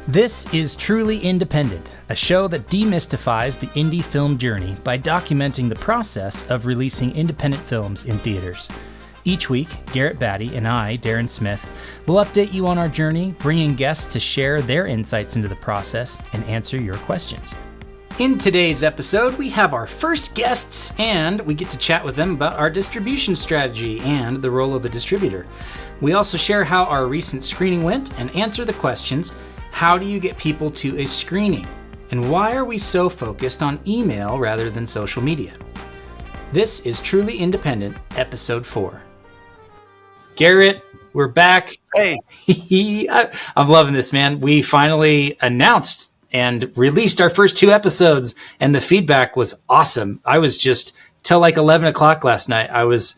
This is Truly Independent, a show that demystifies the indie film journey by documenting the process of releasing independent films in theaters. Each week, Garrett Batty and I, Daren Smith, will update you on our journey, bringing guests to share their insights into the process and answer your questions. In today's episode, we have our first guests, and we get to chat with them about our distribution strategy and the role of a distributor. We also share how our recent screening went and answer the questions: how do you get people to a screening? And why are we so focused on email rather than social media? This is Truly Independent, Episode 4. Garrett, we're back. Hey. I'm loving this, man. We finally announced and released our first 2 episodes, and the feedback was awesome. I was just, till like 11 o'clock last night, I was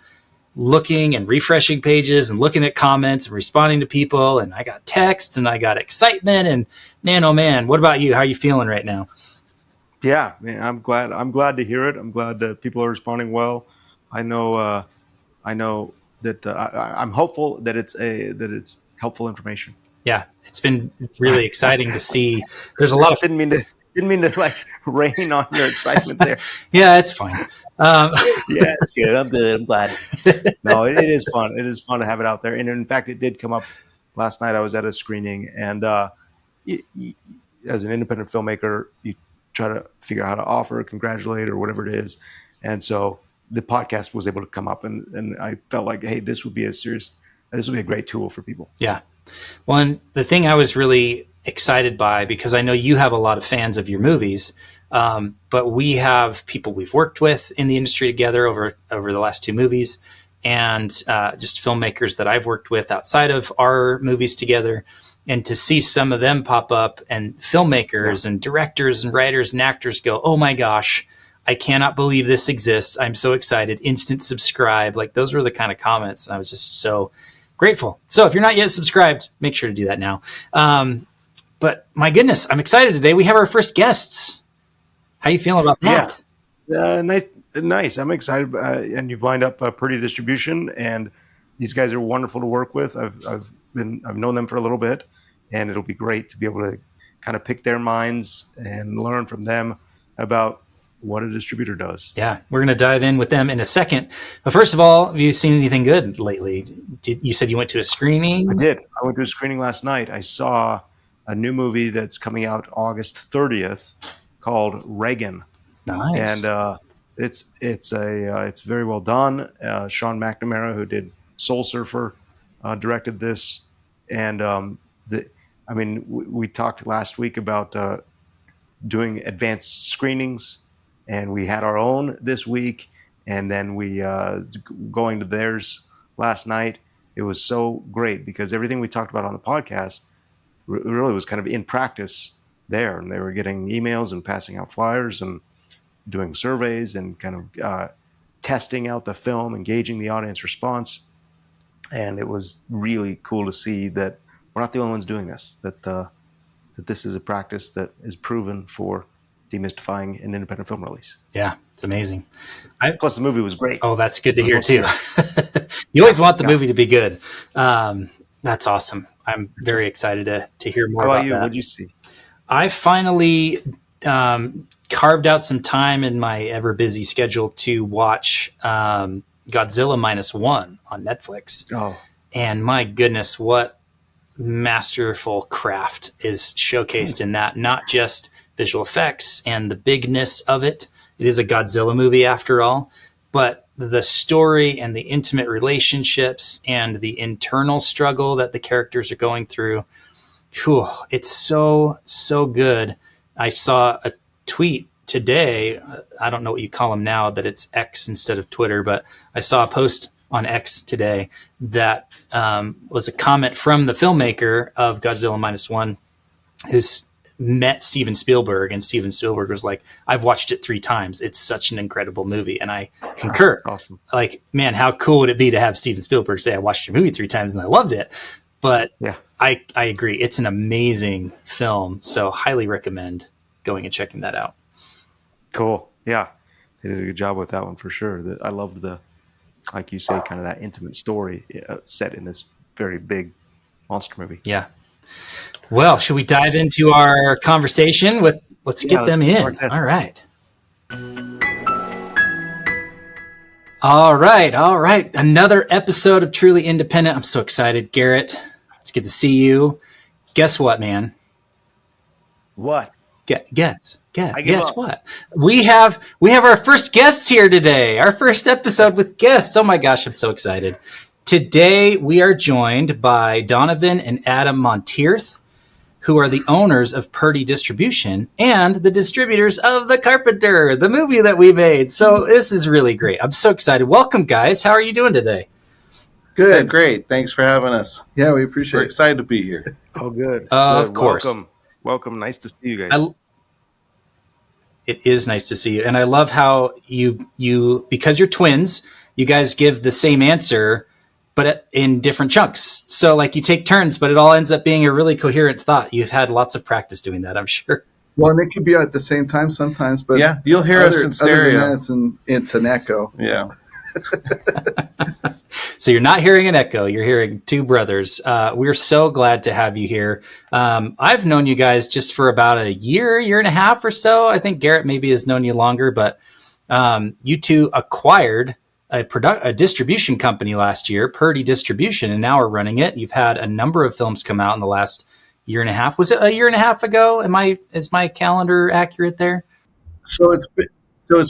looking and refreshing pages and looking at comments and responding to people, and I got texts and I got excitement, and man, oh man, what about you? How are you feeling right now? Yeah, man, I'm glad to hear it. I'm glad that people are responding well. I know that I'm hopeful that it's helpful information. Yeah, it's been really exciting to see. There's a lot of didn't mean to like rain on your excitement there. Yeah, it's fine. Yeah, it's good. I'm good. I'm glad. No, it is fun. It is fun to have it out there. And in fact, it did come up last night. I was at a screening, and as an independent filmmaker, you try to figure out how to offer, congratulate, or whatever it is. And so the podcast was able to come up, and I felt like, hey, this would be a great tool for people. Yeah. Well, and the thing I was really excited by, because I know you have a lot of fans of your movies, but we have people we've worked with in the industry together over the last 2 movies, and just filmmakers that I've worked with outside of our movies together. And to see some of them pop up, and filmmakers and directors and writers and actors go, oh my gosh, I cannot believe this exists. I'm so excited. Instant subscribe. Like, those were the kind of comments. And I was just so grateful. So if you're not yet subscribed, make sure to do that now. But my goodness, I'm excited today. We have our first guests. How you feeling about that? Yeah, nice. I'm excited. And you've lined up Purdie Distribution, and these guys are wonderful to work with. I've known them for a little bit, and it'll be great to be able to kind of pick their minds and learn from them about what a distributor does. Yeah, we're going to dive in with them in a second. But first of all, have you seen anything good lately? You said you went to a screening? I did. I went to a screening last night. I saw a new movie that's coming out August 30th called Reagan. Nice. And it's very well done. Sean McNamara, who did Soul Surfer, directed this. And we talked last week about doing advanced screenings, and we had our own this week, and then we going to theirs last night. It was so great because everything we talked about on the podcast really was kind of in practice there, and they were getting emails and passing out flyers and doing surveys and kind of testing out the film, engaging the audience response. And it was really cool to see that we're not the only ones doing this, that this is a practice that is proven for demystifying an independent film release. Yeah, it's amazing. Plus, the movie was great. Oh, that's good to hear too. You always want the movie to be good. That's awesome. I'm very excited to hear more about you? that. What did you see? I finally carved out some time in my ever busy schedule to watch Godzilla -1 on Netflix. Oh, and my goodness, what masterful craft is showcased in that. Not just visual effects and the bigness of it. It is a Godzilla movie after all, but the story and the intimate relationships and the internal struggle that the characters are going through. Whew, it's so, so good. I saw a tweet today. I don't know what you call them now, that it's X instead of Twitter, but I saw a post on X today that was a comment from the filmmaker of Godzilla -1, who's met Steven Spielberg, and Steven Spielberg was like, I've watched it 3 times. It's such an incredible movie. And I concur. That's awesome. Like, man, how cool would it be to have Steven Spielberg say, I watched your movie 3 times and I loved it. But yeah, I agree. It's an amazing film. So highly recommend going and checking that out. Cool. Yeah. They did a good job with that one for sure. I loved like you say, kind of that intimate story set in this very big monster movie. Yeah. Well, should we dive into our conversation let's get them in. All right. All right. Another episode of Truly Independent. I'm so excited, Garrett. It's good to see you. Guess what, man? What? Guess what? We have our first guests here today. Our first episode with guests. Oh my gosh, I'm so excited. Today we are joined by Donovan and Adam Monteith, who are the owners of Purdie Distribution and the distributors of The Carpenter, the movie that we made. So this is really great. I'm so excited. Welcome, guys. How are you doing today? Good. Great. Thanks for having us. Yeah, we appreciate it. We're excited to be here. Oh, good. Of course. Welcome. Nice to see you guys. It is nice to see you. And I love how you because you're twins, you guys give the same answer, but in different chunks. So like you take turns, but it all ends up being a really coherent thought. You've had lots of practice doing that, I'm sure. Well, and it could be at the same time sometimes, but yeah, you'll hear us in stereo. Other than that, it's an echo. Yeah. So you're not hearing an echo. You're hearing two brothers. We're so glad to have you here. I've known you guys just for about a year and a half or so. I think Garrett maybe has known you longer, but you two acquired a distribution company last year, Purdie Distribution, and now we're running it. You've had a number of films come out in the last year and a half. Was it a year and a half ago? Is my calendar accurate there? So it's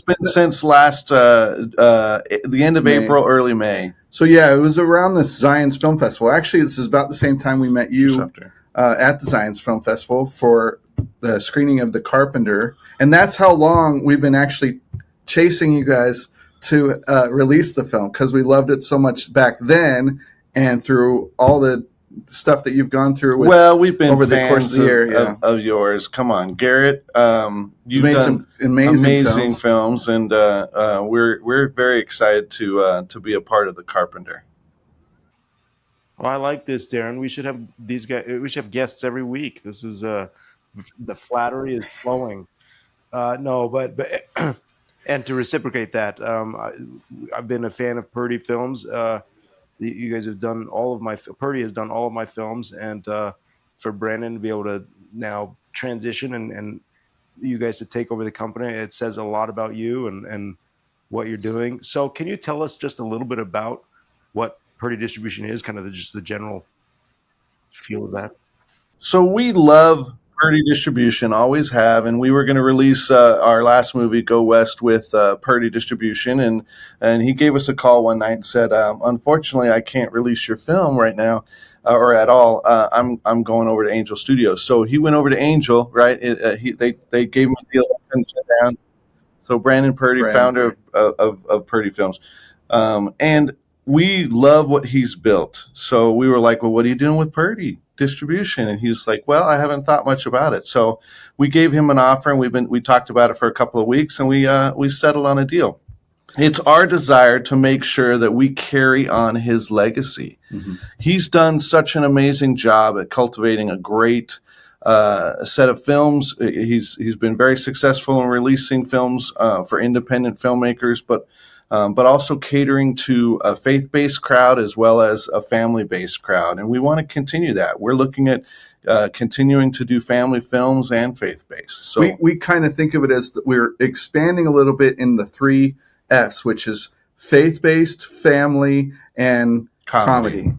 been since last the end of May. April, early May. So yeah, it was around the Zions Film Festival. Actually, this is about the same time we met you at the Zions Film Festival for the screening of The Carpenter, and that's how long we've been actually chasing you guys to release the film, because we loved it so much back then, and through all the stuff that you've gone through. We've been over the course of the year of yours. Come on, Garrett. You've made some amazing films, and we're very excited to be a part of The Carpenter. Well, I like this, Daren. We should have these guys. We should have guests every week. This is the flattery is flowing. No, but and to reciprocate that, I've been a fan of Purdie films. You guys have done Purdie has done all of my films, and for Brandon to be able to now transition and you guys to take over the company, it says a lot about you and what you're doing. So can you tell us just a little bit about what Purdie Distribution is, kind of just the general feel of that? So we love Purdie Distribution, always have, and we were going to release our last movie, Go West, with Purdie Distribution, and he gave us a call one night and said, unfortunately, I can't release your film right now or at all. I'm going over to Angel Studios. So he went over to Angel, right? They gave him a deal and shut down. So Brandon Purdie, founder of Purdie Films, and we love what he's built. So we were like, well, what are you doing with Purdie Distribution? And he's like, well, I haven't thought much about it. So we gave him an offer, and we talked about it for a couple of weeks, and we settled on a deal. It's our desire to make sure that we carry on his legacy. Mm-hmm. He's done such an amazing job at cultivating a great set of films. He's been very successful in releasing films for independent filmmakers, but also catering to a faith-based crowd as well as a family-based crowd. And we want to continue that. We're looking at continuing to do family films and faith-based. So we kind of think of it as we're expanding a little bit in the 3 F's, which is faith-based, family, and comedy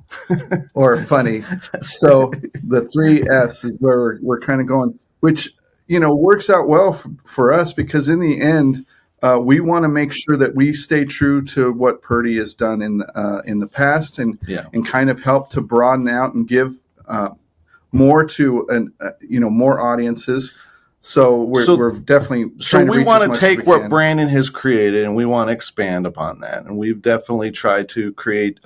or funny. So the 3 F's is where we're kind of going, which, works out well for us, because in the end, we want to make sure that we stay true to what Purdie has done in the past, and kind of help to broaden out and give more to more audiences. So we're definitely trying to reach as much as we can. So we want to take what Brandon has created, and we want to expand upon that. And we've definitely tried to create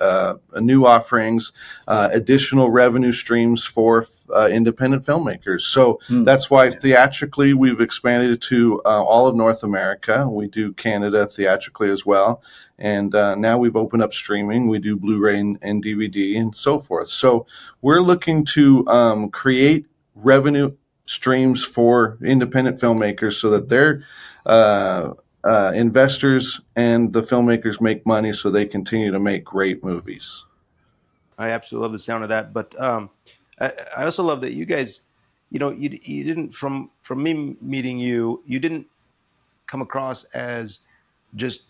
new offerings, additional revenue streams for independent filmmakers. So that's why theatrically we've expanded it to all of North America. We do Canada theatrically as well. And now we've opened up streaming. We do Blu-ray and DVD and so forth. So we're looking to create revenue streams for independent filmmakers so that their investors and the filmmakers make money so they continue to make great movies. I absolutely love the sound of that. But I also love that you guys, you didn't from me meeting you, you didn't come across as just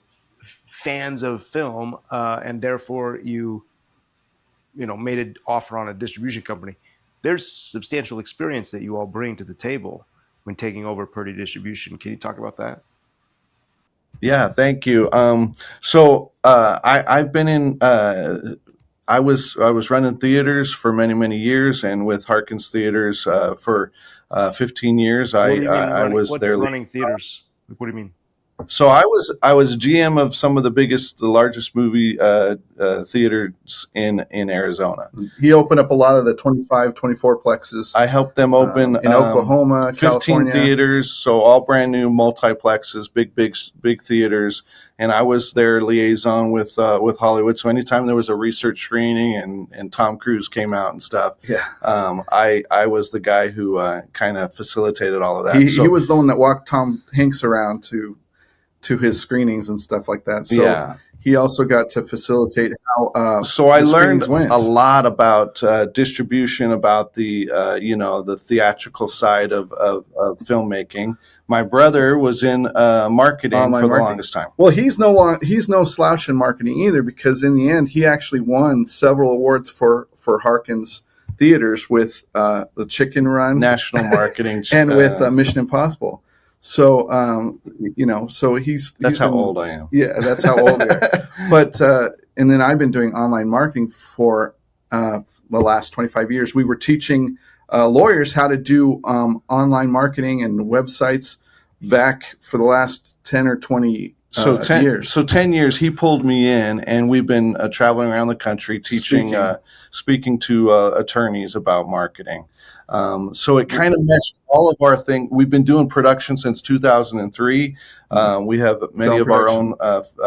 fans of film, and therefore you made an offer on a distribution company. There's substantial experience that you all bring to the table when taking over Purdie Distribution. Can you talk about that? Yeah, thank you. I've been in. I was running theaters for many years, and with Harkins Theaters for 15 years. I was there. Running theaters? What do you mean? So I was GM of some of the largest movie theaters in Arizona. He opened up a lot of the 25, 24 plexes. I helped them open in Oklahoma, 15 California. theaters, so all brand new multiplexes, big theaters. And I was their liaison with Hollywood. So anytime there was a research screening and Tom Cruise came out and stuff, I was the guy who kind of facilitated all of that. He was the one that walked Tom Hanks around to his screenings and stuff like that. So he also got to facilitate how. So I learned a lot about distribution, about the theatrical side of filmmaking. My brother was in marketing for the longest time. Well, he's no slouch in marketing either, because in the end he actually won several awards for Harkins Theaters with the Chicken Run, national marketing, and with Mission Impossible. So, so that's how old I am. Yeah, that's how old you are. But, and then I've been doing online marketing for the last 25 years. We were teaching lawyers how to do online marketing and websites back for the last 10 or 20 years. So 10 years, he pulled me in, and we've been traveling around the country teaching, speaking to attorneys about marketing. So it kind of meshed all of our thing. We've been doing production since 2003. We have many of our own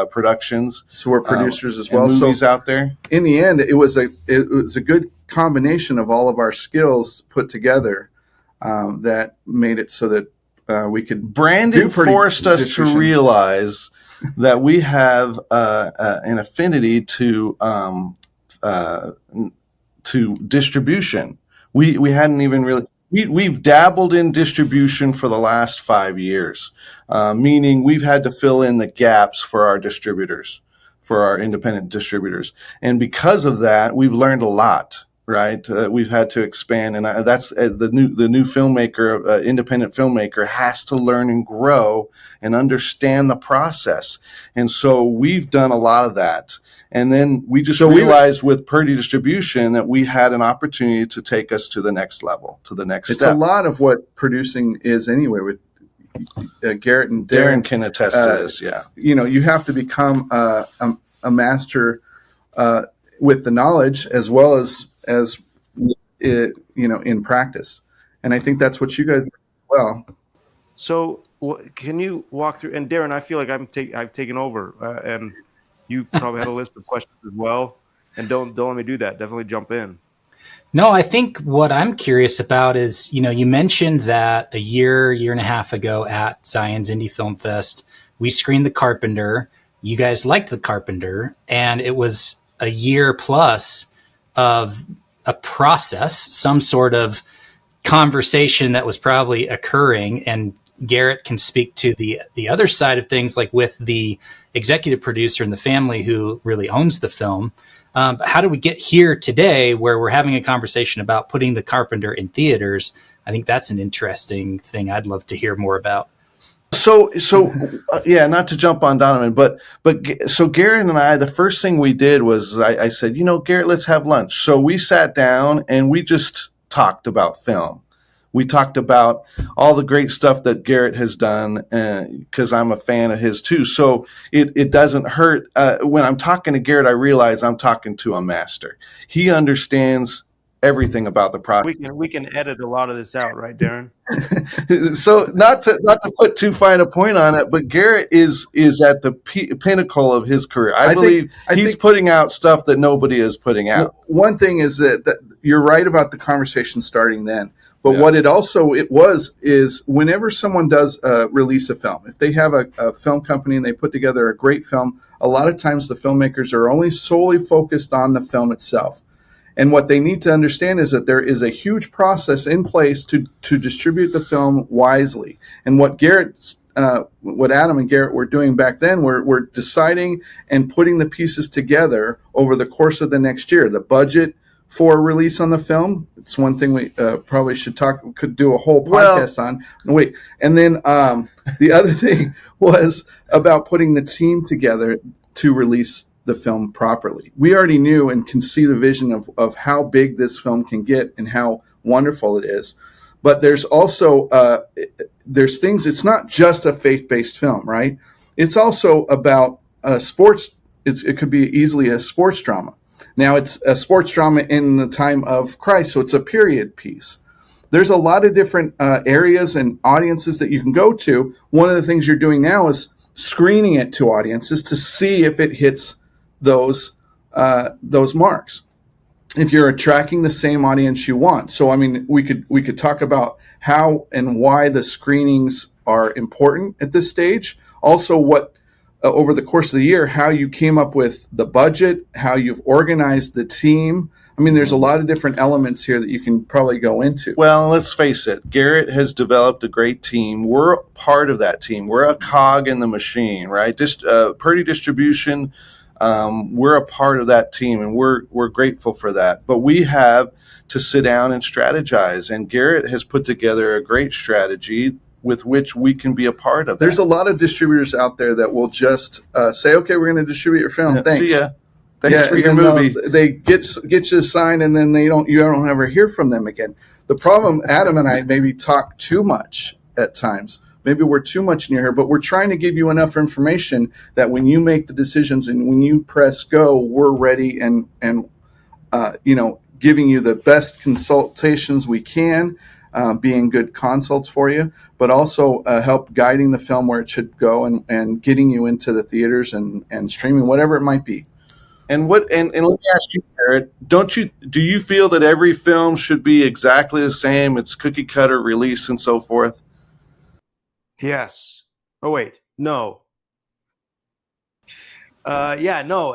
productions. So we're producers as well. Movies out there. In the end, it was a good combination of all of our skills put together that made it so that we could. Brandon forced us to realize that we have an affinity to distribution. We hadn't even really. We've dabbled in distribution for the last 5 years, meaning we've had to fill in the gaps for our distributors, for our independent distributors, and because of that, we've learned a lot. Right, we've had to expand, and that's the new filmmaker, independent filmmaker, has to learn and grow and understand the process. And so we've done a lot of that. And then we just realized with Purdie Distribution that we had an opportunity to take us to the next level, to the next step. It's a lot of what producing is anyway. With Garrett and Daren can attest to this. Yeah, you have to become a master with the knowledge as well as in practice, and I think that's what you guys do well. So can you walk through? And Daren, I feel like I've taken over, and you probably had a list of questions as well. And don't let me do that. Definitely jump in. No, I think what I'm curious about is, you mentioned that a year and a half ago at Zion's Indie Film Fest, we screened The Carpenter. You guys liked The Carpenter, and it was a year plus of a process, some sort of conversation that was probably occurring. And Garrett can speak to the other side of things, like with the executive producer and the family who really owns the film. But how do we get here today where we're having a conversation about putting The Carpenter in theaters? I think that's an interesting thing I'd love to hear more about. So not to jump on Donovan, but so Garrett and I, the first thing we did was I said, Garrett, let's have lunch. So we sat down and we just talked about film. We talked about all the great stuff that Garrett has done, because I'm a fan of his too. So it doesn't hurt. When I'm talking to Garrett, I realize I'm talking to a master. He understands everything about the product. We can edit a lot of this out, right, Daren? So not to put too fine a point on it, but Garrett is at the pinnacle of his career. I believe he's putting out stuff that nobody is putting out. One thing is that you're right about the conversation starting then. But what it was is whenever someone does release a film, if they have a film company and they put together a great film, a lot of times the filmmakers are only solely focused on the film itself. And what they need to understand is that there is a huge process in place to distribute the film wisely. And what Adam and Garrett were doing back then, were deciding and putting the pieces together over the course of the next year. The budget for release on the film. It's one thing we probably could do a whole podcast on. Wait, and then the other thing was about putting the team together to release the film properly. We already knew and can see the vision of how big this film can get and how wonderful it is. But there's also there's things. It's not just a faith-based film, right? It's also about sports. It could be easily a sports drama. Now, it's a sports drama in the time of Christ, so it's a period piece. There's a lot of different areas and audiences that you can go to. One of the things you're doing now is screening it to audiences to see if it hits those marks, if you're attracting the same audience you want. So, I mean, we could talk about how and why the screenings are important at this stage. Also, what over the course of the year, how you came up with the budget, how you've organized the team. I mean, there's a lot of different elements here that you can probably go into. Well, let's face it. Garrett has developed a great team. We're part of that team. We're a cog in the machine, right? Purdie Distribution, we're a part of that team, and we're grateful for that. But we have to sit down and strategize, and Garrett has put together a great strategy with which we can be a part of that. There's a lot of distributors out there that will just say, okay, we're going to distribute your film. Thanks. See ya. Thanks for your movie. They get you signed, and then you don't ever hear from them again. The problem, Adam and I maybe talk too much at times. Maybe we're too much near here, but we're trying to give you enough information that when you make the decisions and when you press go, we're ready and giving you the best consultations we can. Being good consults for you, but also help guiding the film where it should go and getting you into the theaters and streaming, whatever it might be. And let me ask you, Garrett, do you feel that every film should be exactly the same? It's cookie cutter release and so forth? Yes. Oh, wait. No. No.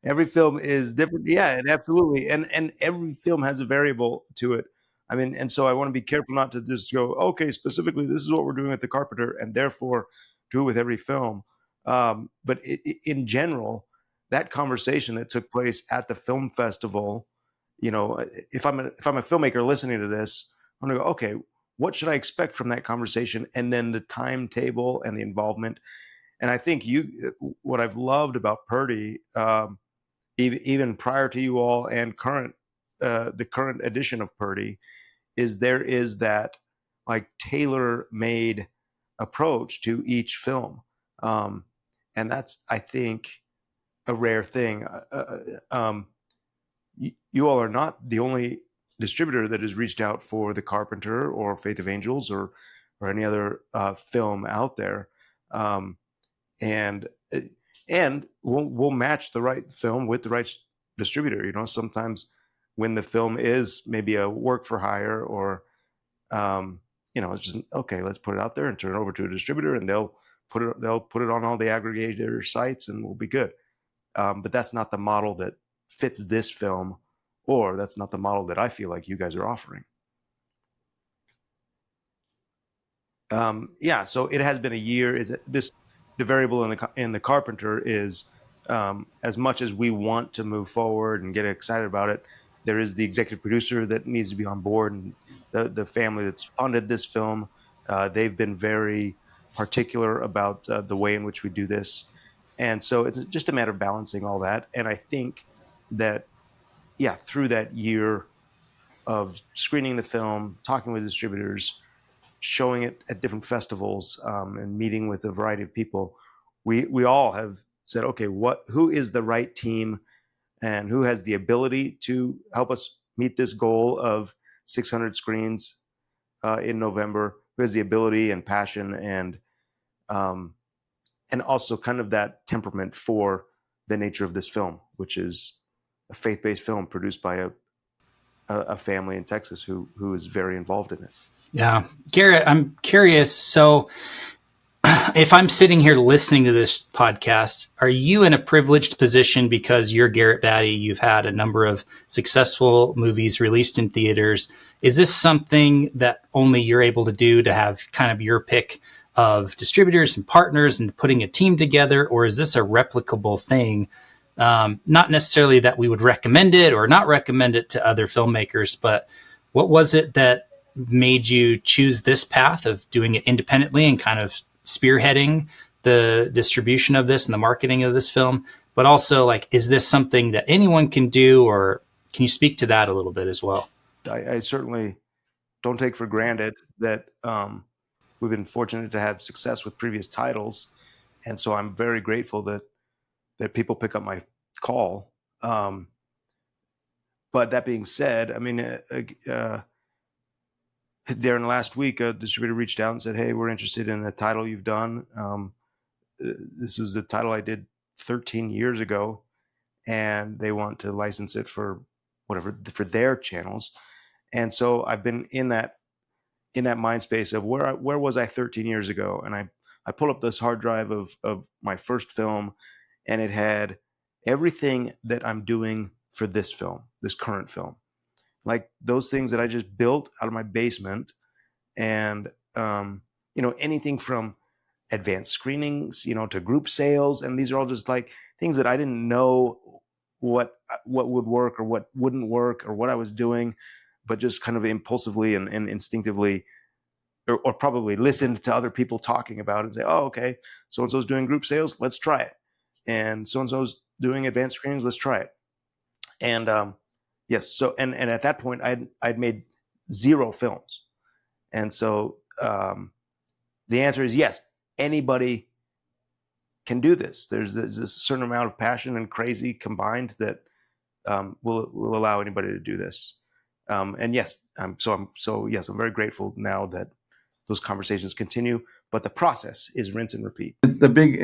Every film is different. Yeah, and absolutely. And every film has a variable to it. I mean, and so I want to be careful not to just go, okay, specifically, this is what we're doing with The Carpenter, and therefore do it with every film. But in general, that conversation that took place at the film festival, if I'm a filmmaker listening to this, I'm going to go, okay, what should I expect from that conversation? And then the timetable and the involvement. And I think what I've loved about Purdie, even prior to you all and the current edition of Purdie, is there is that like tailor-made approach to each film, and that's, I think, a rare thing. You all are not the only distributor that has reached out for The Carpenter or Faith of Angels or any other film out there, and we'll match the right film with the right distributor. Sometimes when the film is maybe a work for hire or it's just, okay, let's put it out there and turn it over to a distributor, and they'll put it on all the aggregator sites, and we'll be good. But that's not the model that fits this film, or that's not the model that I feel like you guys are offering. So it has been a year. The variable in the Carpenter is, as much as we want to move forward and get excited about it, there is the executive producer that needs to be on board, and the family that's funded this film. They've been very particular about the way in which we do this. And so it's just a matter of balancing all that. And I think that, through that year of screening the film, talking with distributors, showing it at different festivals, and meeting with a variety of people, we all have said, okay, who is the right team and who has the ability to help us meet this goal of 600 screens in November, who has the ability and passion and also kind of that temperament for the nature of this film, which is a faith-based film produced by a family in Texas who is very involved in it. Yeah. Garrett, I'm curious. So if I'm sitting here listening to this podcast, are you in a privileged position because you're Garrett Batty? You've had a number of successful movies released in theaters. Is this something that only you're able to do, to have kind of your pick of distributors and partners and putting a team together? Or is this a replicable thing? Not necessarily that we would recommend it or not recommend it to other filmmakers, but what was it that made you choose this path of doing it independently and kind of spearheading the distribution of this and the marketing of this film? But also, like, is this something that anyone can do, or can you speak to that a little bit as well? I certainly don't take for granted that we've been fortunate to have success with previous titles, and so I'm very grateful that people pick up my call. But that being said, I mean, Daren, last week, a distributor reached out and said, "Hey, we're interested in a title you've done. This was the title I did 13 years ago, and they want to license it for for their channels." And so I've been in that mind space of where was I 13 years ago, and I pulled up this hard drive of my first film, and it had everything that I'm doing for this film, this current film. Like those things that I just built out of my basement, and anything from advanced screenings, to group sales, and these are all just like things that I didn't know what would work or what wouldn't work or what I was doing, but just kind of impulsively and instinctively, or probably listened to other people talking about it and say, "Oh, okay, so and so's doing group sales, let's try it, and so and so's doing advanced screenings, let's try it." And yes, so and at that point, I'd made 0 films, and so the answer is yes. Anybody can do this. There's a certain amount of passion and crazy combined that will allow anybody to do this. And yes, I'm very grateful now that those conversations continue. But the process is rinse and repeat. The big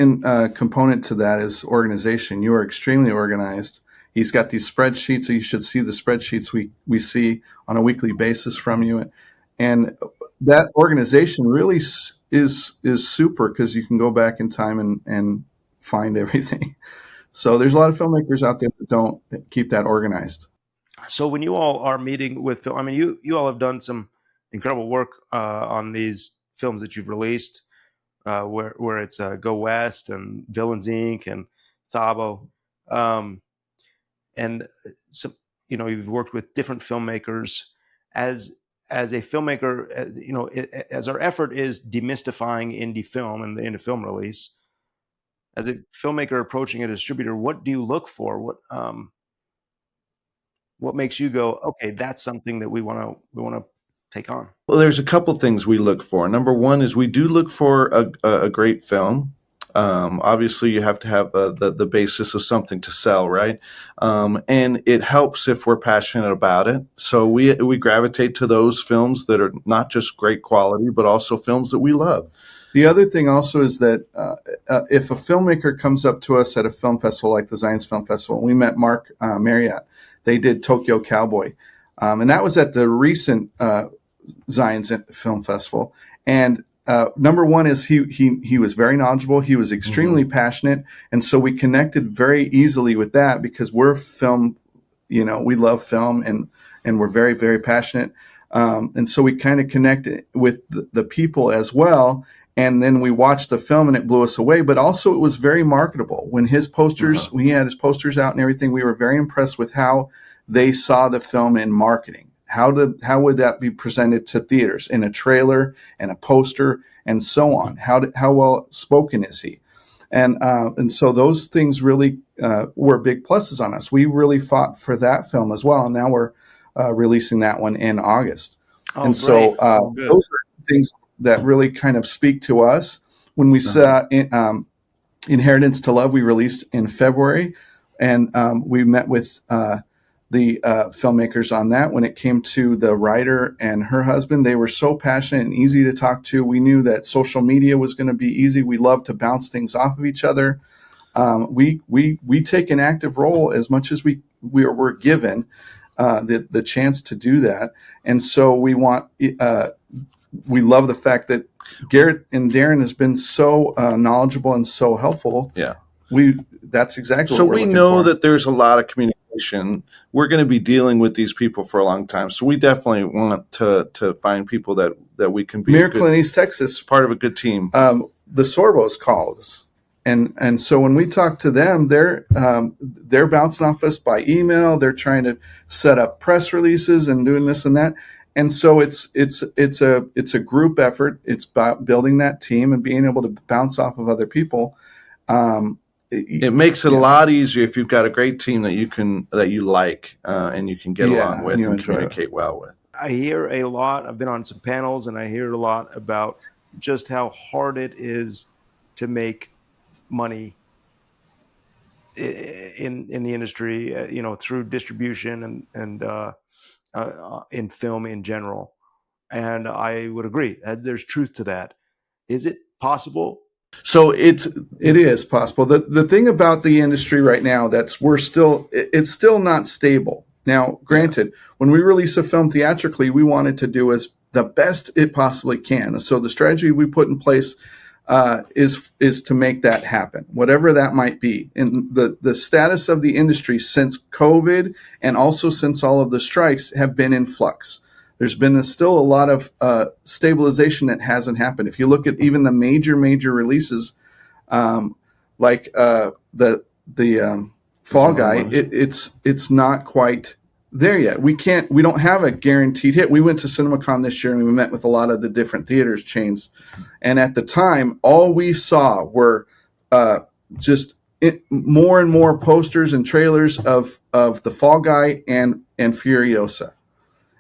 component to that is organization. You are extremely organized. He's got these spreadsheets. So you should see the spreadsheets we see on a weekly basis from you, and that organization really is super, because you can go back in time and find everything. So there's a lot of filmmakers out there that don't keep that organized. So when you all are meeting with, I mean, you all have done some incredible work on these films that you've released, where it's Go West and Villains Inc. and Thabo, and so you've worked with different filmmakers. As a filmmaker, as our effort is demystifying indie film and the indie film release, as a filmmaker approaching a distributor, what do you look for? What makes you go, okay, that's something that we want to take on? Well, there's a couple things we look for. Number one is we do look for a great film. Obviously, you have to have the basis of something to sell, right? And it helps if we're passionate about it. So we gravitate to those films that are not just great quality, but also films that we love. The other thing also is that if a filmmaker comes up to us at a film festival like the Zions Film Festival, we met Mark Marriott. They did Tokyo Cowboy, and that was at the recent Zions Film Festival. And number one is he was very knowledgeable. He was extremely passionate, and so we connected very easily with that, because we're film, we love film, and we're very, very passionate, and so we kind of connected with the people as well. And then we watched the film, and it blew us away. But also, it was very marketable. When his posters, when he had his posters out and everything, we were very impressed with how they saw the film in marketing. How would that be presented to theaters in a trailer and a poster and so on? How well spoken is he? And so those things really were big pluses on us. We really fought for that film as well, and now we're releasing that one in August. Oh, and great. so those are things that really kind of speak to us. When we saw Inheritance to Love, we released in February, and we met with the filmmakers on that. When it came to the writer and her husband, they were so passionate and easy to talk to. We knew that social media was going to be easy. We love to bounce things off of each other. We take an active role as much as we're given the chance to do that. And so we want we love the fact that Garrett and Daren has been so knowledgeable and so helpful. Yeah. That's exactly so what we're we looking know for. that there's a lot of communication. We're going to be dealing with these people for a long time, so we definitely want to find people that we can be Miracle in East Texas, part of a good team. the Sorbos called us, and so when we talk to them, they're bouncing off us by email. They're trying to set up press releases and doing this and that. And so it's a group effort. It's about building that team and being able to bounce off of other people. It makes it a lot easier if you've got a great team that you like and you can get along with and communicate well with. I hear a lot. I've been on some panels, and I hear a lot about just how hard it is to make money in the industry, through distribution and in film in general. And I would agree. There's truth to that. Is it possible? So it is possible. The thing about the industry right now it's still not stable. Now, granted, when we release a film theatrically, we want it to do as the best it possibly can. So the strategy we put in place is to make that happen, whatever that might be. And the status of the industry since COVID and also since all of the strikes have been in flux. There's been still a lot of stabilization that hasn't happened. If you look at even the major releases, like the Fall Guy, it's not quite there yet. We don't have a guaranteed hit. We went to CinemaCon this year and we met with a lot of the different theaters chains, and at the time, all we saw were more and more posters and trailers of the Fall Guy and Furiosa.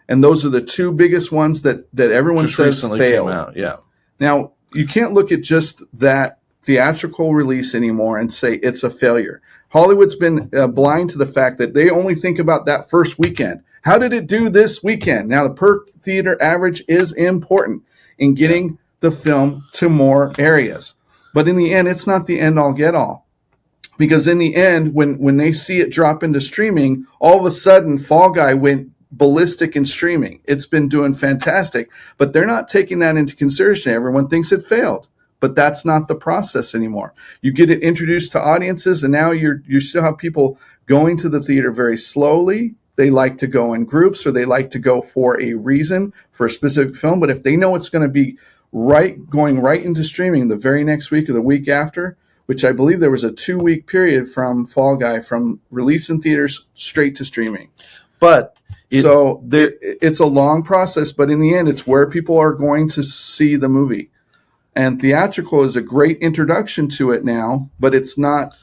And those are the two biggest ones that everyone just says failed. Came out, yeah. Now, you can't look at just that theatrical release anymore and say it's a failure. Hollywood's been blind to the fact that they only think about that first weekend. How did it do this weekend? Now, the per theater average is important in getting the film to more areas. But in the end, it's not the end-all, get-all. Because in the end, when they see it drop into streaming, all of a sudden, Fall Guy went ballistic in streaming. It's been doing fantastic, but they're not taking that into consideration. Everyone thinks it failed, but that's not the process anymore. You get it introduced to audiences, and now you still have people going to the theater very slowly. They like to go in groups, or they like to go for a reason, for a specific film. But if they know it's going to be going right into streaming the very next week or the week after, which I believe there was a 2-week period from Fall Guy, from release in theaters straight to streaming. But it's a long process, but in the end, it's where people are going to see the movie. And theatrical is a great introduction to it now, but it's not.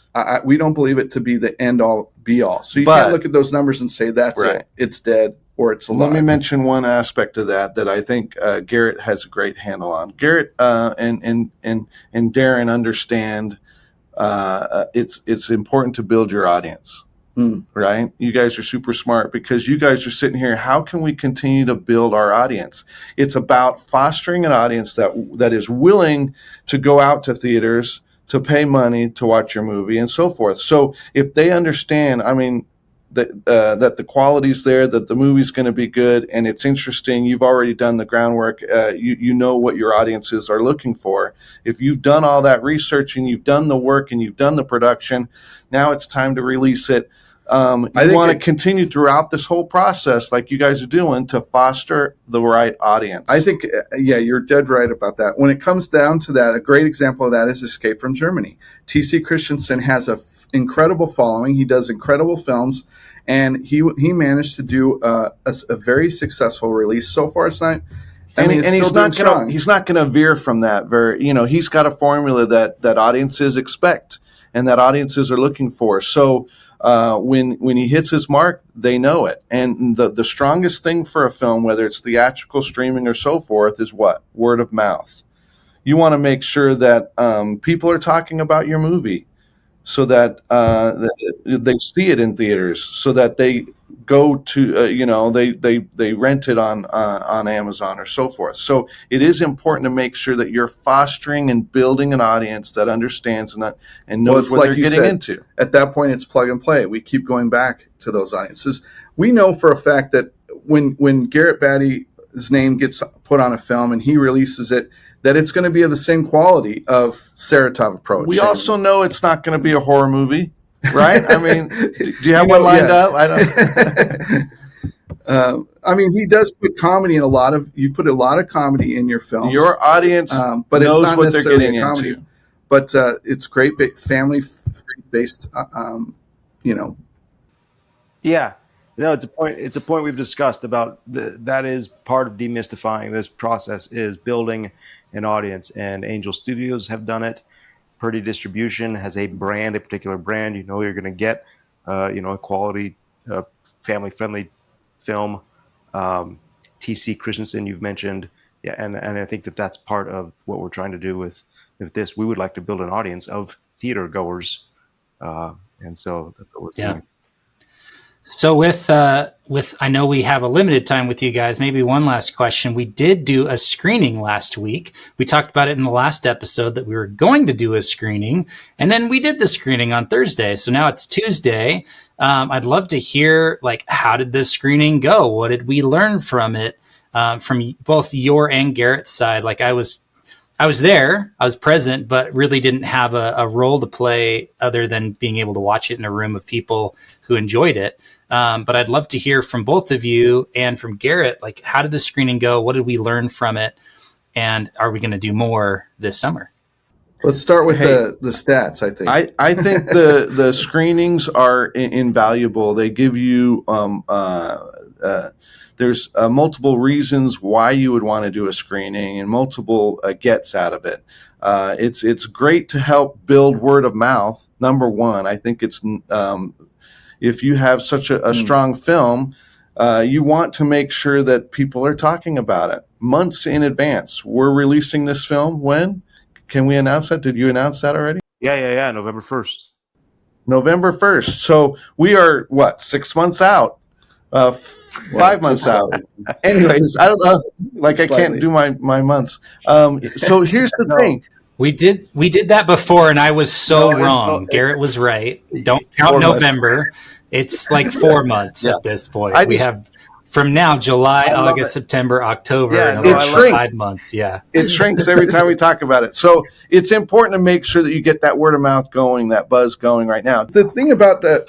We don't believe it to be the end-all, be-all. So you can't look at those numbers and say that's it. It's dead or it's alive. Let me mention one aspect of that I think Garrett has a great handle on. Garrett and Daren understand it's important to build your audience. Right? You guys are super smart because you guys are sitting here. How can we continue to build our audience? It's about fostering an audience that is willing to go out to theaters, to pay money to watch your movie, and so forth. So if they understand, that the quality's there, that the movie's going to be good, and it's interesting, you've already done the groundwork, you know what your audiences are looking for. If you've done all that research and you've done the work and you've done the production, now it's time to release it. You want to continue throughout this whole process, like you guys are doing, to foster the right audience. I think, you're dead right about that. When it comes down to that, a great example of that is Escape from Germany. T.C. Christensen has an incredible following. He does incredible films, and he managed to do a very successful release. So far, it's not. He's not going to veer from that. He's got a formula that audiences expect and that audiences are looking for. So. When he hits his mark, they know it. And the strongest thing for a film, whether it's theatrical, streaming, or so forth, is what? Word of mouth. You want to make sure that people are talking about your movie, so that they see it in theaters, so that they go to they rent it on Amazon or so forth. So it is important to make sure that you're fostering and building an audience that understands and knows what they're getting into. At that point, it's plug and play. We keep going back to those audiences. We know for a fact that when Garrett Batty his name gets put on a film and he releases it, that it's going to be of the same quality of Saratov Approach. We also know it's not going to be a horror movie, right? I mean, do you have one lined up? I don't. I mean, he does put comedy in you put a lot of comedy in your films. Your audience but knows it's not what they're getting comedy, into. But it's great, family based, Yeah, no, it's a point we've discussed about that is part of demystifying this process is building an audience, and Angel Studios have done it. Purdie Distribution has a particular brand. You know you're going to get, a quality, family-friendly film. T.C. Christensen, you've mentioned, yeah, and I think that's part of what we're trying to do with this. We would like to build an audience of theater goers, and so that's what we're doing. So with I know we have a limited time with you guys. Maybe one last question. We did do a screening last week. We talked about it in the last episode that we were going to do a screening, and then we did the screening on Thursday. So now it's Tuesday. I'd love to hear, like, how did this screening go? What did we learn from it, from both your and Garrett's side? Like, I was there, I was present, but really didn't have a role to play other than being able to watch it in a room of people who enjoyed it. But I'd love to hear from both of you and from Garrett, like, how did the screening go? What did we learn from it? And are we going to do more this summer? Let's start with the stats, I think. I think the screenings are invaluable. They give you there's multiple reasons why you would want to do a screening and multiple gets out of it. It's great to help build word of mouth. Number one, I think it's if you have such a strong film, you want to make sure that people are talking about it months in advance. We're releasing this film when? Can we announce that? Did you announce that already? Yeah. November 1st. November 1st. So we are, 6 months out? 5 months out. Anyways, I don't know. Like, slightly. I can't do my months. So here's the thing. We did that before, and I was wrong. Garrett was right. Don't count November. Months. It's like 4 months at this point. We have from now July, August, September, October, and it shrinks. 5 months. Yeah, it shrinks every time we talk about it. So it's important to make sure that you get that word of mouth going, that buzz going right now. The thing about the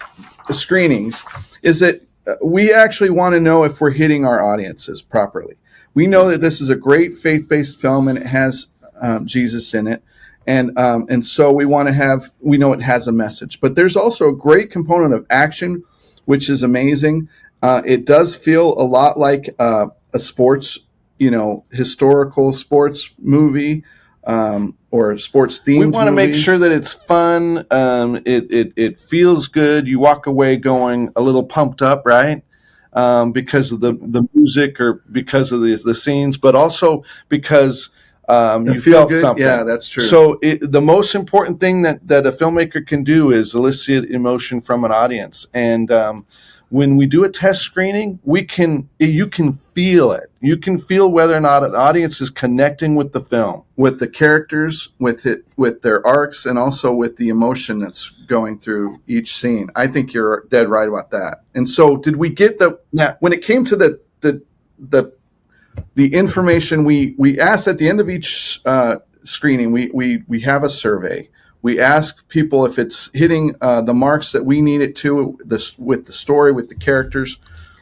screenings is that we actually want to know if we're hitting our audiences properly. We know that this is a great faith-based film and it has Jesus in it. And so we know it has a message. But there's also a great component of action, which is amazing. It does feel a lot like a sports, historical sports movie. Or sports themed. We want to make sure that it's fun. It feels good. You walk away going a little pumped up, right? Because of the music or because of the scenes, but also because you felt good. Something. Yeah, that's true. So the most important thing that a filmmaker can do is elicit emotion from an audience. And when we do a test screening, you can feel it. You can feel whether or not an audience is connecting with the film, with the characters, with their arcs, and also with the emotion that's going through each scene. I think you're dead right about that. And so, did we get when it came to the information we asked at the end of each screening? We have a survey. We ask people if it's hitting the marks that we need it to, with the story, with the characters,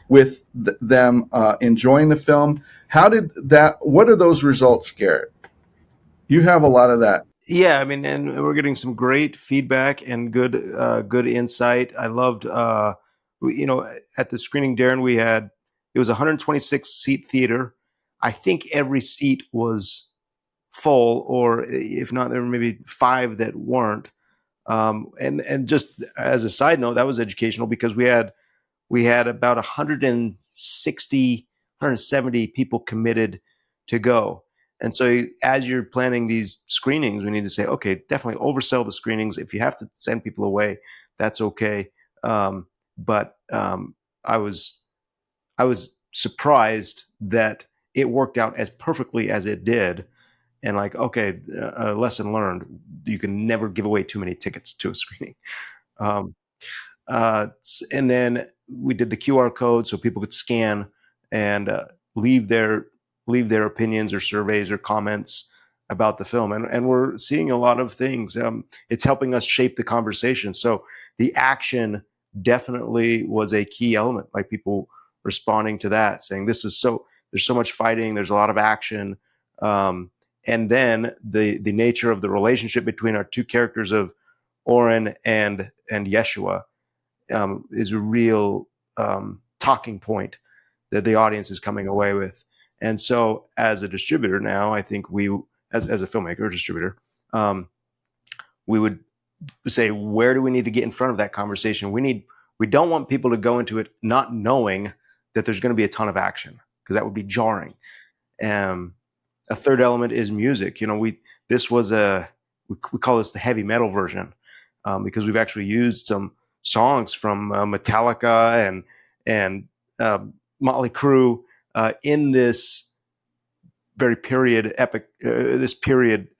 with them enjoying the film. What are those results, Garrett? You have a lot of that. Yeah, I mean, and we're getting some great feedback and good insight. I loved, at the screening, Daren, it was a 126 seat theater. I think every seat was full, or if not, there were maybe 5 that weren't. And just as a side note, that was educational because we had about 160, 170 people committed to go. And so as you're planning these screenings, we need to say, okay, definitely oversell the screenings. If you have to send people away, that's okay. But I was surprised that it worked out as perfectly as it did. And like, okay, lesson learned, you can never give away too many tickets to a screening. And then we did the QR code so people could scan, and leave their opinions or surveys or comments about the film, and we're seeing a lot of things. It's helping us shape the conversation. So the action definitely was a key element, like people responding to that, saying there's so much fighting, there's a lot of action, and then the nature of the relationship between our two characters of Oren and Yeshua is a real talking point that the audience is coming away with. And so as a distributor now, I think as a filmmaker, distributor, we would say, where do we need to get in front of that conversation? We don't want people to go into it not knowing that there's going to be a ton of action, because that would be jarring. A third element is music. We call this the heavy metal version, because we've actually used some songs from Metallica and Motley Crue in this very period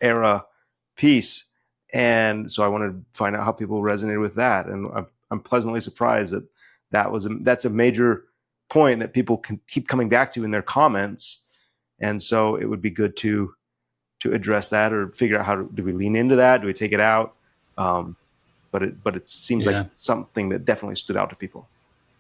era piece. And so I wanted to find out how people resonated with that. And I'm pleasantly surprised that's a major point that people can keep coming back to in their comments. And so it would be good to address that, or figure out do we lean into that? Do we take it out? But it seems like something that definitely stood out to people.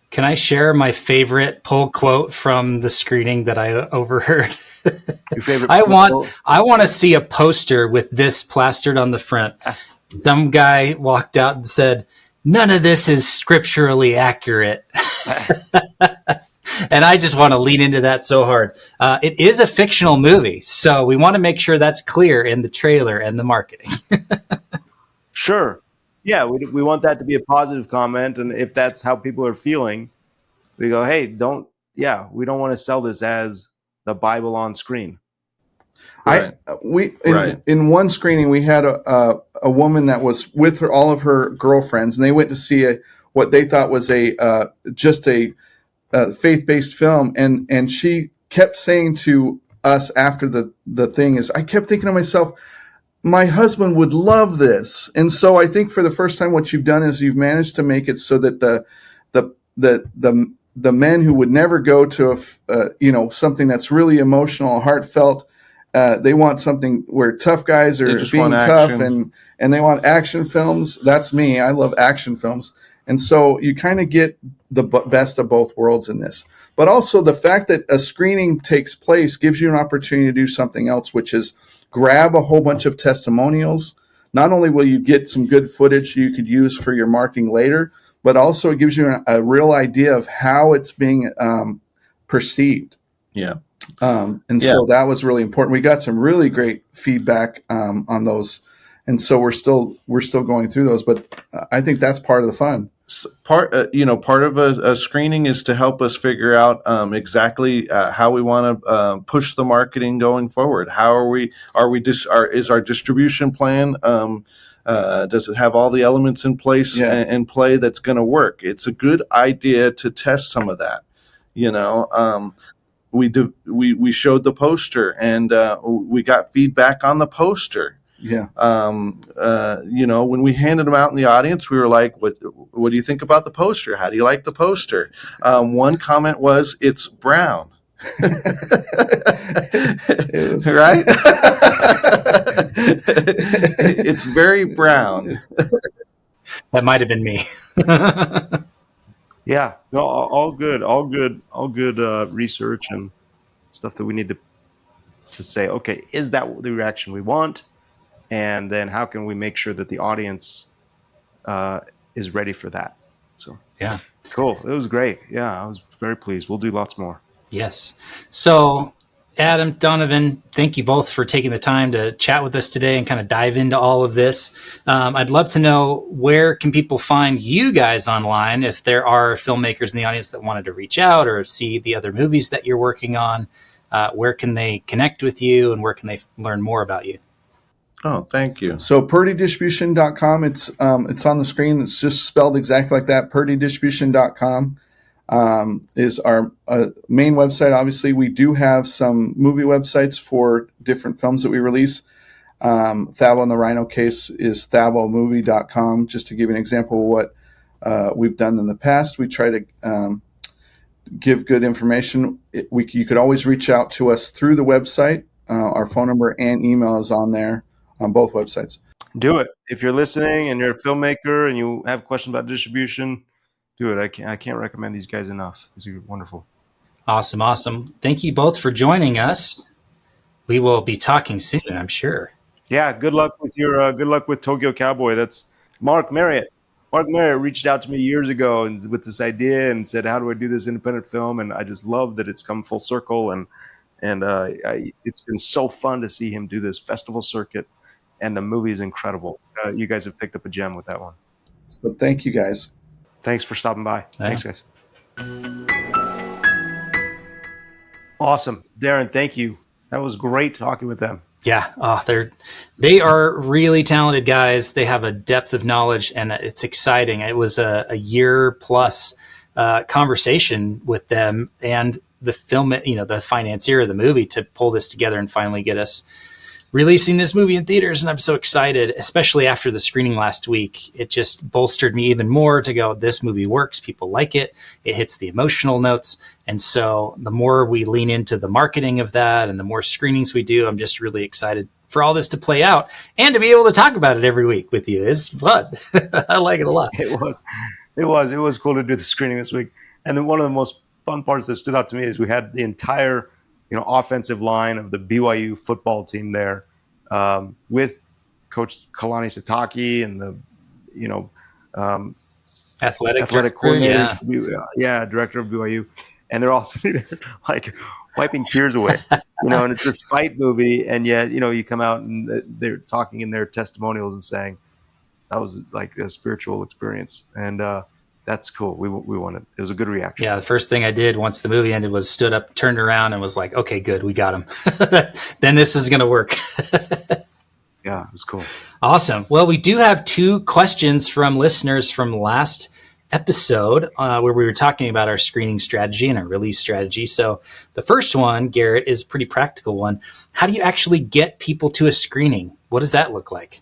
Can I share my favorite pull quote from the screening that I overheard? Your favorite? I want to see a poster with this plastered on the front. Some guy walked out and said, "None of this is scripturally accurate." And I just want to lean into that so hard. It is a fictional movie, so we want to make sure that's clear in the trailer and the marketing. Sure. Yeah, we want that to be a positive comment, and if that's how people are feeling, we go, hey, we don't want to sell this as the Bible on screen. Right. In one screening, we had a woman that was with all of her girlfriends, and they went to see what they thought was just a faith-based film, and she kept saying to us after the thing is, I kept thinking to myself, my husband would love this. And so I think for the first time, what you've done is you've managed to make it so that the men who would never go to something that's really emotional, heartfelt, they want something where tough guys are being tough, and they want action films. That's me. I love action films. And so you kind of get the best of both worlds in this. But also the fact that a screening takes place gives you an opportunity to do something else, which is grab a whole bunch of testimonials. Not only will you get some good footage you could use for your marketing later, but also it gives you a real idea of how it's being perceived. Yeah. So that was really important. We got some really great feedback on those. And so we're still going through those, but I think that's part of the fun. Part of a screening is to help us figure out exactly how we want to push the marketing going forward. How is our distribution plan? Does it have all the elements in place and play that's going to work? It's a good idea to test some of that. We showed the poster, and we got feedback on the poster. Yeah. When we handed them out in the audience, we were like, what do you think about the poster? How do you like the poster? One comment was, it's brown. Right? It's very brown. That might have been me. Yeah, no, all good research and stuff that we need to say, okay, is that the reaction we want? And then how can we make sure that the audience is ready for that? So yeah, cool. It was great. Yeah, I was very pleased. We'll do lots more. Yes. So Adam, Donovan, thank you both for taking the time to chat with us today and kind of dive into all of this. I'd love to know, where can people find you guys online if there are filmmakers in the audience that wanted to reach out or see the other movies that you're working on? Where can they connect with you, and where can they learn more about you? Oh, thank you. So PurdieDistribution.com, it's on the screen. It's just spelled exactly like that. PurdieDistribution.com is our main website. Obviously, we do have some movie websites for different films that we release. Thabo and the Rhino Case is thabomovie.com, just to give you an example of what we've done in the past. We try to give good information, you could always reach out to us through the website. Our phone number and email is on there on both websites. Do it. If you're listening and you're a filmmaker and you have questions about distribution, do it. I can't recommend these guys enough. These are wonderful. Awesome. Thank you both for joining us. We will be talking soon, I'm sure. Yeah, good luck with Tokyo Cowboy. That's Mark Marriott. Mark Marriott reached out to me years ago and with this idea and said, "How do I do this independent film?" And I just love that it's come full circle. And it's been so fun to see him do this festival circuit, and the movie is incredible. You guys have picked up a gem with that one. So thank you guys. Thanks for stopping by. Yeah. Thanks, guys. Awesome, Daren. Thank you. That was great talking with them. Yeah, they are really talented guys. They have a depth of knowledge, and it's exciting. It was a year plus conversation with them and the the financier of the movie to pull this together and finally get us releasing this movie in theaters. And I'm so excited, especially after the screening last week. It just bolstered me even more to go, this movie works. People like it. It hits the emotional notes. And so the more we lean into the marketing of that and the more screenings we do, I'm just really excited for all this to play out and to be able to talk about it every week with you. It's fun. I like it a lot. It was cool to do the screening this week. And then one of the most fun parts that stood out to me is we had the entire offensive line of the BYU football team there with Coach Kalani Sataki and the athletic coordinator, director of BYU, and they're all sitting there like wiping tears away, and it's this fight movie, and yet you come out and they're talking in their testimonials and saying that was like a spiritual experience, and that's cool. We wanted. It was a good reaction. Yeah, the first thing I did once the movie ended was stood up, turned around, and was like, "Okay, good, we got him. Then this is going to work." Yeah, it was cool. Awesome. Well, we do have 2 questions from listeners from last episode where we were talking about our screening strategy and our release strategy. So the first one, Garrett, is a pretty practical one. How do you actually get people to a screening? What does that look like?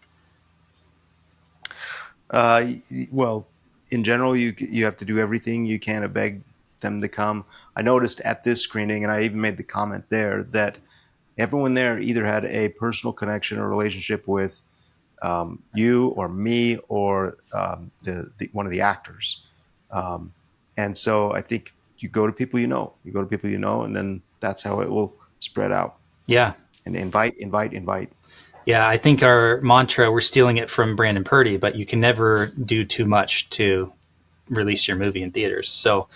Well, in general, you have to do everything you can to beg them to come. I noticed at this screening, and I even made the comment there, that everyone there either had a personal connection or relationship with you or me or one of the actors. And so I think you go to people you know, and then that's how it will spread out. Yeah. And invite. Yeah, I think our mantra, we're stealing it from Brandon Purdie, but you can never do too much to release your movie in theaters. So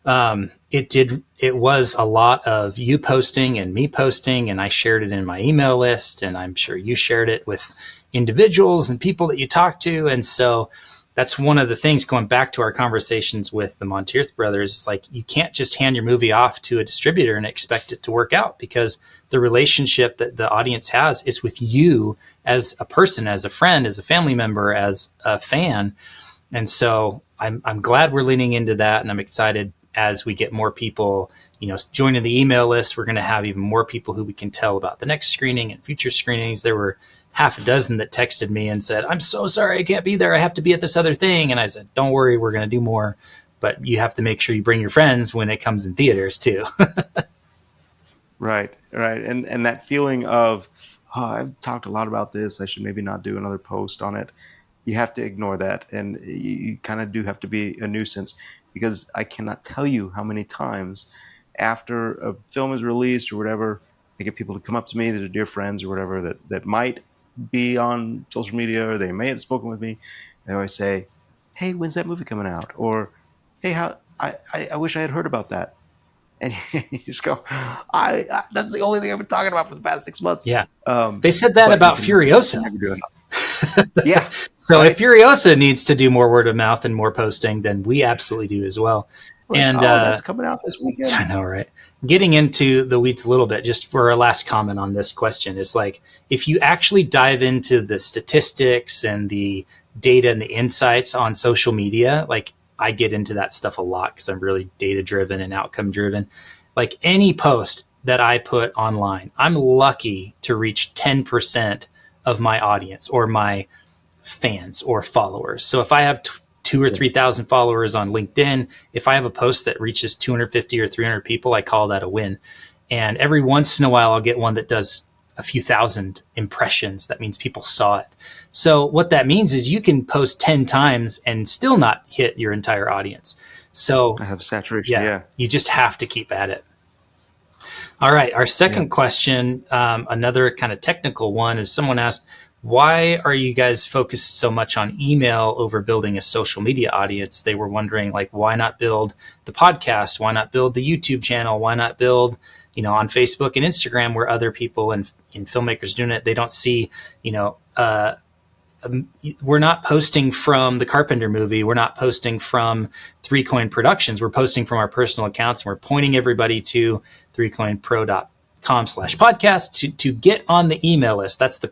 it was a lot of you posting and me posting, and I shared it in my email list, and I'm sure you shared it with individuals and people that you talk to. And so that's one of the things, going back to our conversations with the Monteith brothers, it's like you can't just hand your movie off to a distributor and expect it to work out, because the relationship that the audience has is with you as a person, as a friend, as a family member, as a fan. And so I'm glad we're leaning into that, and I'm excited as we get more people, joining the email list. We're going to have even more people who we can tell about the next screening and future screenings. There were half a dozen that texted me and said, "I'm so sorry I can't be there. I have to be at this other thing." And I said, "Don't worry, we're going to do more, but you have to make sure you bring your friends when it comes in theaters too." Right. And that feeling of, I've talked a lot about this, I should maybe not do another post on it. You have to ignore that. And you kind of do have to be a nuisance, because I cannot tell you how many times after a film is released or whatever, I get people to come up to me that are dear friends or whatever that might be on social media, or they may have spoken with me. They always say, "Hey, when's that movie coming out?" Or, "Hey, I wish I had heard about that." And you just go, that's the only thing I've been talking about for the past 6 months. Yeah. They said that about Furiosa. Yeah. So right. If Furiosa needs to do more word of mouth and more posting, then we absolutely do as well. And that's coming out this weekend. I know, right? Getting into the weeds a little bit, just for our last comment on this question, is like, if you actually dive into the statistics and the data and the insights on social media, like I get into that stuff a lot because I'm really data driven and outcome driven. Like any post that I put online, I'm lucky to reach 10% of my audience or my fans or followers. So if I have 2 or 3,000 followers on LinkedIn. If I have a post that reaches 250 or 300 people, I call that a win. And every once in a while, I'll get one that does a few thousand impressions. That means people saw it. So what that means is you can post 10 times and still not hit your entire audience. So I have saturation. Yeah. You just have to keep at it. All right. Our second question, another kind of technical one, is someone asked, why are you guys focused so much on email over building a social media audience? They were wondering, like, why not build the podcast? Why not build the YouTube channel? Why not build, on Facebook and Instagram, where other people and filmmakers doing it? They don't see, we're not posting from the Carpenter movie. We're not posting from 3Coin Productions. We're posting from our personal accounts, and we're pointing everybody to 3coinpro.com/podcast to get on the email list. That's the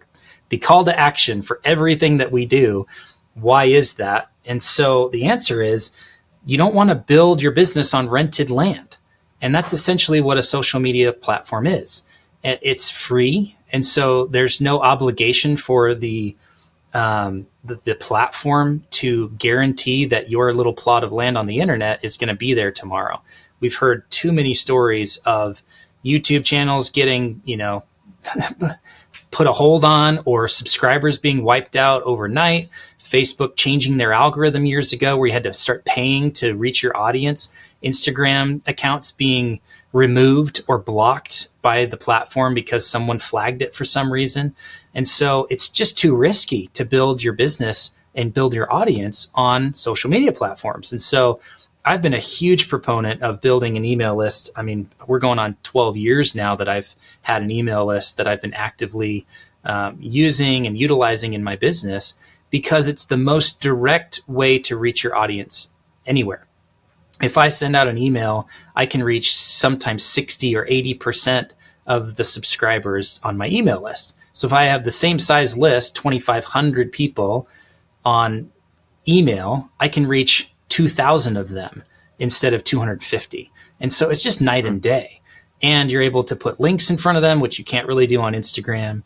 call to action for everything that we do. Why is that? And so the answer is, you don't want to build your business on rented land. And that's essentially what a social media platform is. It's free. And so there's no obligation for the platform to guarantee that your little plot of land on the internet is going to be there tomorrow. We've heard too many stories of YouTube channels getting, put a hold on, or subscribers being wiped out overnight, Facebook changing their algorithm years ago where you had to start paying to reach your audience, Instagram accounts being removed or blocked by the platform because someone flagged it for some reason. And so it's just too risky to build your business and build your audience on social media platforms. And so I've been a huge proponent of building an email list. I mean, we're going on 12 years now that I've had an email list that I've been actively using and utilizing in my business, because it's the most direct way to reach your audience anywhere. If I send out an email, I can reach sometimes 60 or 80% of the subscribers on my email list. So if I have the same size list, 2,500 people on email, I can reach 2,000 of them instead of 250. And so it's just night and day. And you're able to put links in front of them, which you can't really do on Instagram.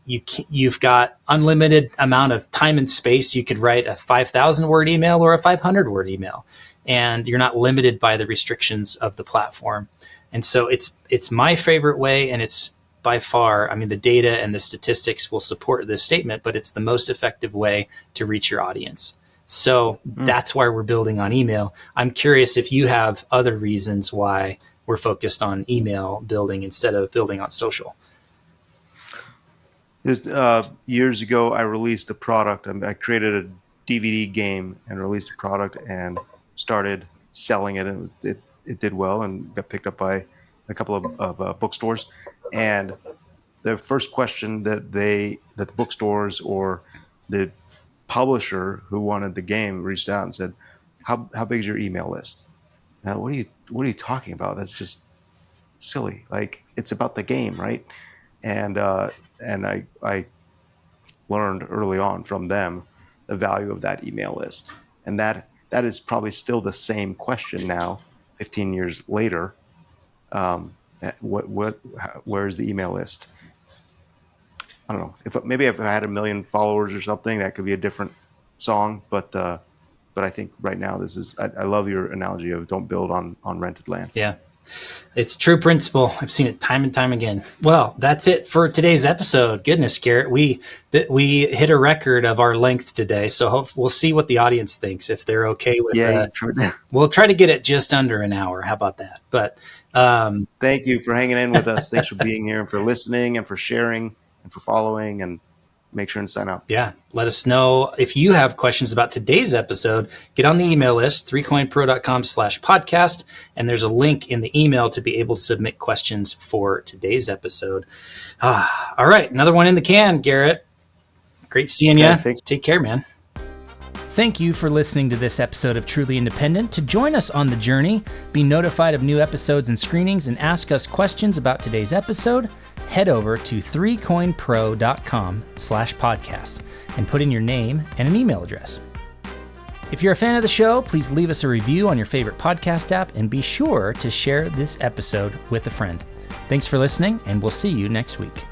You've got unlimited amount of time and space. You could write a 5,000 word email or a 500 word email, and you're not limited by the restrictions of the platform. And so it's my favorite way, and it's by far, the data and the statistics will support this statement, but it's the most effective way to reach your audience. So that's why we're building on email. I'm curious if you have other reasons why we're focused on email building instead of building on social. Years ago, I released a product. I created a DVD game and released a product and started selling it. And it did well and got picked up by a couple of bookstores. And the first question that the bookstores or the publisher who wanted the game reached out and said, how big is your email list? Now, what are you talking about? That's just silly. Like, it's about the game, right? And I learned early on from them the value of that email list. And that is probably still the same question now, 15 years later. Where's the email list? I don't know. If I had 1 million followers or something, that could be a different song. But I think right now I love your analogy of don't build on rented land. Yeah, it's true principle. I've seen it time and time again. Well, that's it for today's episode. Goodness, Garrett, we hit a record of our length today. So we'll see what the audience thinks, if they're okay with that. We'll try to get it just under an hour. How about that? But thank you for hanging in with us. Thanks for being here and for listening and for sharing and for following, and make sure and sign up. Yeah. Let us know if you have questions about today's episode. Get on the email list, 3coinpro.com/podcast. And there's a link in the email to be able to submit questions for today's episode. All right. Another one in the can, Garrett. Great seeing you. Thanks. Take care, man. Thank you for listening to this episode of Truly Independent. To join us on the journey, be notified of new episodes and screenings, and ask us questions about today's episode, head over to 3coinpro.com/podcast and put in your name and an email address. If you're a fan of the show, please leave us a review on your favorite podcast app, and be sure to share this episode with a friend. Thanks for listening, and we'll see you next week.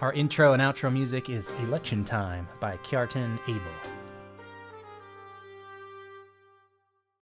Our intro and outro music is Election Time by Kjartan Abel.